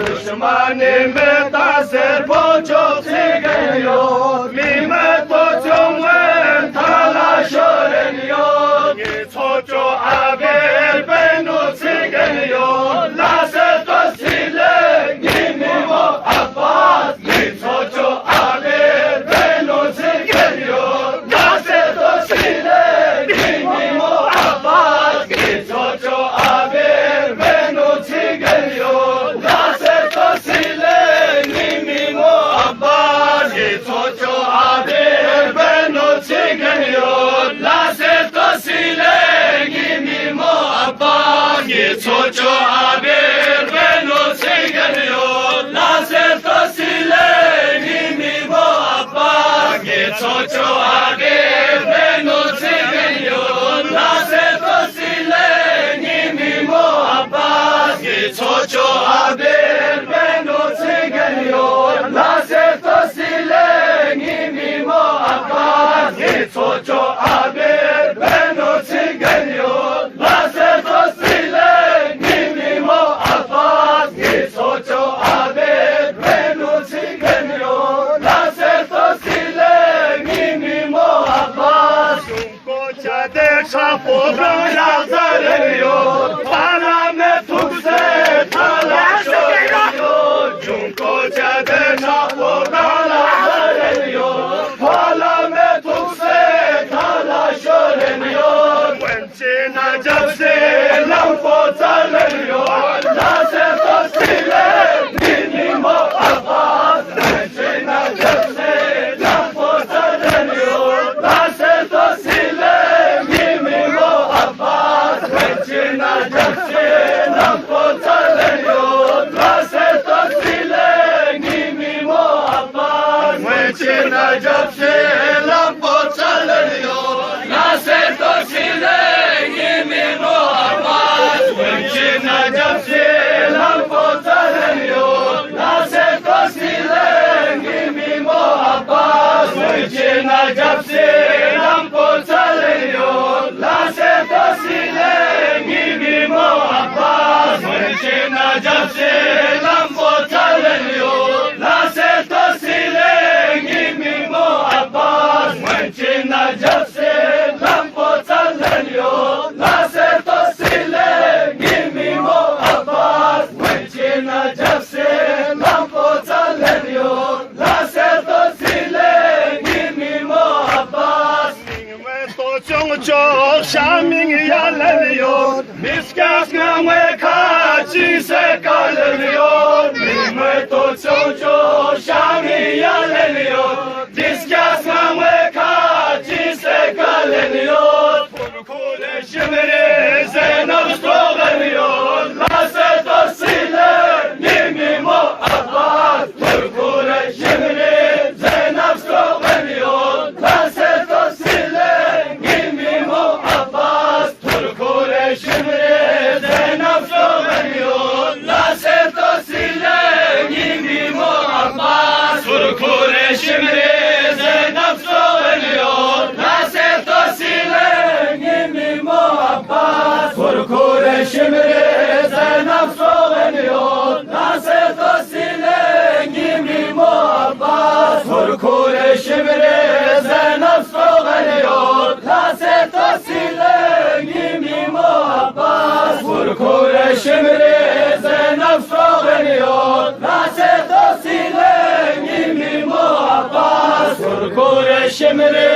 Düşmanı me taser poço sigeniyor, mime toçumwen talaşöreniyor. Toço haber benu sigeniyor, lase tosile gimimo abbas. Toço haber benu sigeniyor, lase tosile gimimo abbas. Toço haber benu sigeniyor, lase tosile gimimo abbas. Toço haber benu sigeniyor, lase tosile gimimo abbas. Toço haber benu sigeniyor, lase tosile gimimo abbas. Toço haber benu sigeniyor, lase tosile gimimo abbas. Toço haber benu sigeniyor, lase tosile gimimo abbas. Toço haber benu sigeniyor, lase tosile gimimo abbas. Toço haber benu sigeniyor, lase tosile gimimo abbas. Koça de çapurun yazarıyor, parlament tukse talaş oluyor. Koça de çapurun yazarıyor, parlament tukse talaş oluyor. Wençin acabse lampo çalıyor, lase tosile gimimo abbas. Wençin acabse lampo çalıyor, lase tosile gimimo abbas. Wençin acabse lampo çalıyor, lase tosile gimimo abbas. Wençin acabse lampo çalıyor, lase tosile gimimo abbas. Wençin acabse lampo çalıyor, lase tosile gimimo abbas. Wençin acabse lampo çalıyor, lase tosile gimimo abbas. Wençin acabse lampo çalıyor, lase tosile gimimo abbas. Wençin acabse lampo çalıyor, lase tosile gimimo abbas. Wençin acabse lampo çalıyor, lase tosile gimimo abbas. Çok şamin yalanıyor, miskas ngamwe kaçı se kalıyor. Mime to çok şamin yalanıyor, miskas ngamwe kaçı se kalıyor. Kule şimri zenab stoğanıyor, lase tosile gimimo abbas. Kule şimri zenab stoğanıyor, lase tosile gimimo abbas. Kule şimri zenab stoğanıyor, lase tosile gimimo abbas. Kule şimri zenab stoğanıyor, lase tosile gimimo abbas. Kule şimri zenab stoğanıyor, lase tosile gimimo abbas. Kule şimri zenab stoğanıyor, lase tosile gimimo abbas. Kule şimri zenab stoğanıyor, lase tosile gimimo abbas. Kule şimri